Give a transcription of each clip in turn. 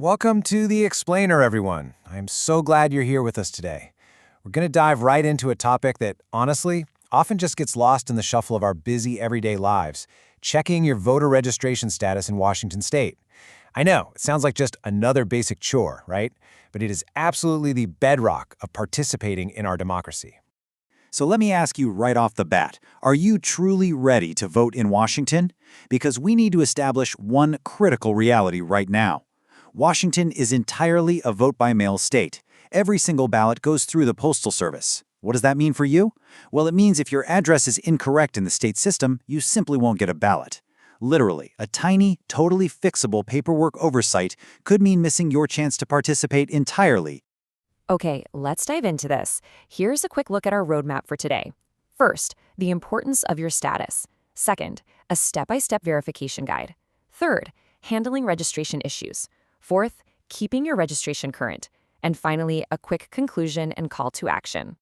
Welcome to The Explainer, everyone. I'm so glad you're here with us today. We're going to dive right into a topic that, honestly, often just gets lost in the shuffle of our busy everyday lives, checking your voter registration status in Washington state. I know, it sounds like just another basic chore, right? But it is absolutely the bedrock of participating in our democracy. So let me ask you right off the bat, are you truly ready to vote in Washington? Because we need to establish one critical reality right now. Washington is entirely a vote-by-mail state. Every single ballot goes through the Postal Service. What does that mean for you? Well, it means if your address is incorrect in the state system, you simply won't get a ballot. Literally, a tiny, totally fixable paperwork oversight could mean missing your chance to participate entirely. Okay, let's dive into this. Here's a quick look at our roadmap for today. First, the importance of your status. Second, a step-by-step verification guide. Third, handling registration issues. Fourth, keeping your registration current. And finally, a quick conclusion and call to action.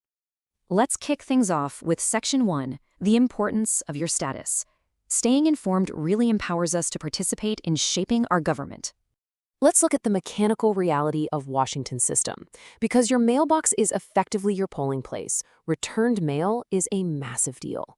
Let's kick things off with Section 1, the importance of your status. Staying informed really empowers us to participate in shaping our government. Let's look at the mechanical reality of Washington's system. Because your mailbox is effectively your polling place, returned mail is a massive deal.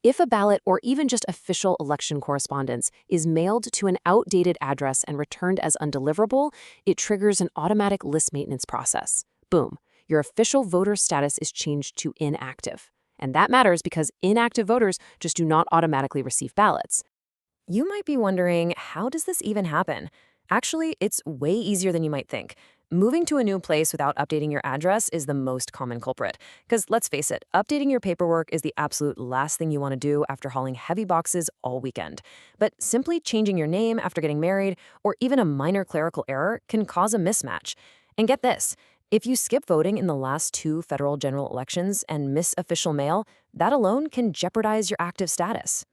If a ballot or even just official election correspondence is mailed to an outdated address and returned as undeliverable, it triggers an automatic list maintenance process. Boom, your official voter status is changed to inactive. And that matters because inactive voters just do not automatically receive ballots. You might be wondering, how does this even happen? Actually, it's way easier than you might think. Moving to a new place without updating your address is the most common culprit. Because let's face it, updating your paperwork is the absolute last thing you want to do after hauling heavy boxes all weekend. But simply changing your name after getting married, or even a minor clerical error, can cause a mismatch. And get this, if you skip voting in the last 2 federal general elections and miss official mail, that alone can jeopardize your active status.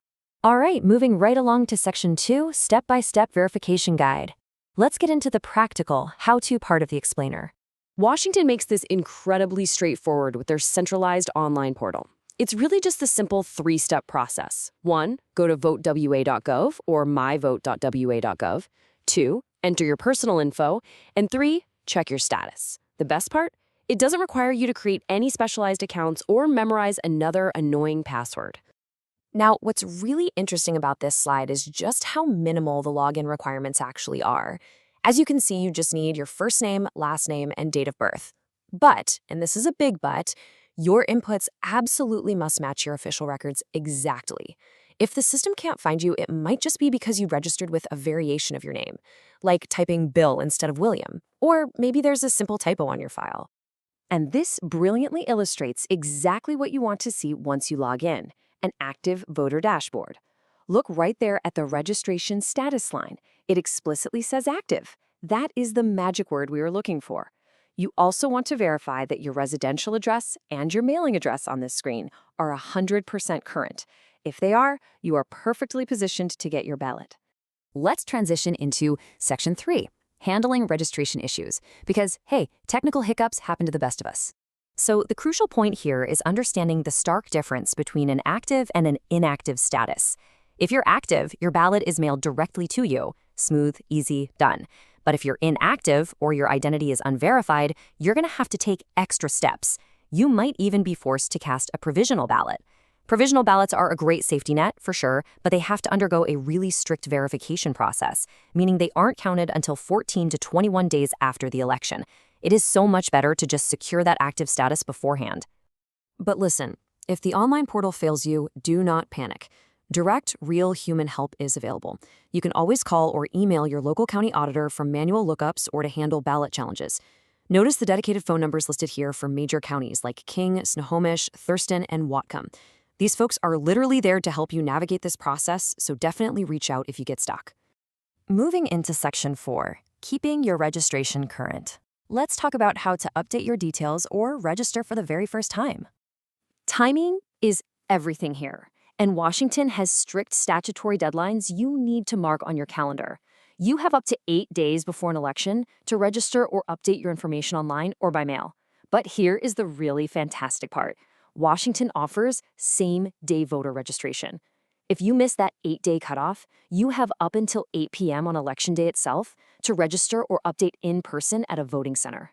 All right, moving right along to Section 2, Step-by-Step Verification Guide. Let's get into the practical, how-to part of the explainer. Washington makes this incredibly straightforward with their centralized online portal. It's really just the simple 3-step process. 1, go to votewa.gov or myvote.wa.gov. 2, enter your personal info. And 3, check your status. The best part? It doesn't require you to create any specialized accounts or memorize another annoying password. Now, what's really interesting about this slide is just how minimal the login requirements actually are. As you can see, you just need your first name, last name, and date of birth. But, and this is a big but, your inputs absolutely must match your official records exactly. If the system can't find you, it might just be because you registered with a variation of your name, like typing Bill instead of William, or maybe there's a simple typo on your file. And this brilliantly illustrates exactly what you want to see once you log in. An active voter dashboard. Look right there at the registration status line. It explicitly says active. That is the magic word we are looking for. You also want to verify that your residential address and your mailing address on this screen are 100% current. If they are, you are perfectly positioned to get your ballot. Let's transition into Section 3, handling registration issues. Because, hey, technical hiccups happen to the best of us. So the crucial point here is understanding the stark difference between an active and an inactive status. If you're active, your ballot is mailed directly to you. Smooth, easy, done. But if you're inactive or your identity is unverified, you're going to have to take extra steps. You might even be forced to cast a provisional ballot. Provisional ballots are a great safety net, for sure, but they have to undergo a really strict verification process, meaning they aren't counted until 14 to 21 days after the election. It is so much better to just secure that active status beforehand. But listen, if the online portal fails you, do not panic. Direct, real human help is available. You can always call or email your local county auditor for manual lookups or to handle ballot challenges. Notice the dedicated phone numbers listed here for major counties like King, Snohomish, Thurston, and Whatcom. These folks are literally there to help you navigate this process, so definitely reach out if you get stuck. Moving into Section 4, keeping your registration current. Let's talk about how to update your details or register for the very first time. Timing is everything here, and Washington has strict statutory deadlines you need to mark on your calendar. You have up to 8 days before an election to register or update your information online or by mail. But here is the really fantastic part. Washington offers same-day voter registration. If you miss that 8-day cutoff, you have up until 8 p.m. on Election Day itself to register or update in person at a voting center.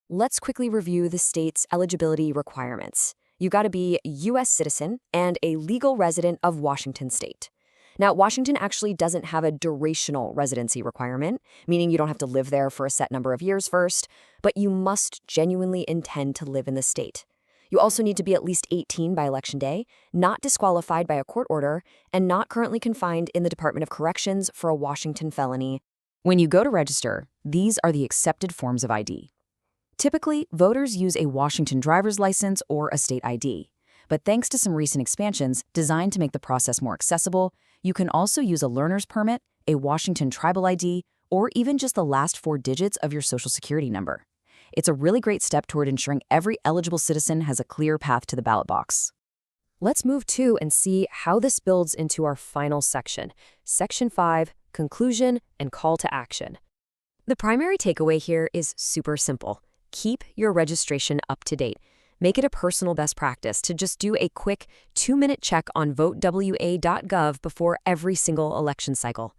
Let's quickly review the state's eligibility requirements. You got to be a U.S. citizen and a legal resident of Washington state. Now, Washington actually doesn't have a durational residency requirement, meaning you don't have to live there for a set number of years first, but you must genuinely intend to live in the state. You also need to be at least 18 by Election Day, not disqualified by a court order, and not currently confined in the Department of Corrections for a Washington felony. When you go to register, these are the accepted forms of ID. Typically, voters use a Washington driver's license or a state ID. But thanks to some recent expansions designed to make the process more accessible, you can also use a learner's permit, a Washington tribal ID, or even just the last 4 digits of your Social Security number. It's a really great step toward ensuring every eligible citizen has a clear path to the ballot box. Let's move to and see how this builds into our final section, Section 5, Conclusion and Call to Action. The primary takeaway here is super simple. Keep your registration up to date. Make it a personal best practice to just do a quick 2-minute check on votewa.gov before every single election cycle.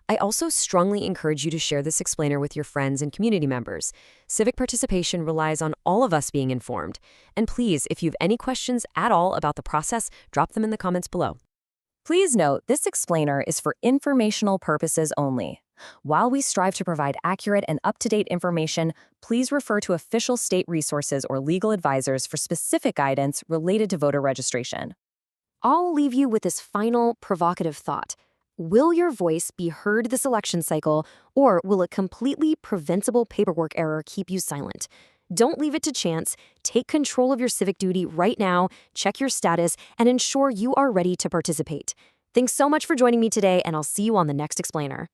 I also strongly encourage you to share this explainer with your friends and community members. Civic participation relies on all of us being informed. And please, if you have any questions at all about the process, drop them in the comments below. Please note, this explainer is for informational purposes only. While we strive to provide accurate and up-to-date information, please refer to official state resources or legal advisors for specific guidance related to voter registration. I'll leave you with this final provocative thought. Will your voice be heard this election cycle, or will a completely preventable paperwork error keep you silent? Don't leave it to chance. Take control of your civic duty right now, check your status, and ensure you are ready to participate. Thanks so much for joining me today, and I'll see you on the next explainer.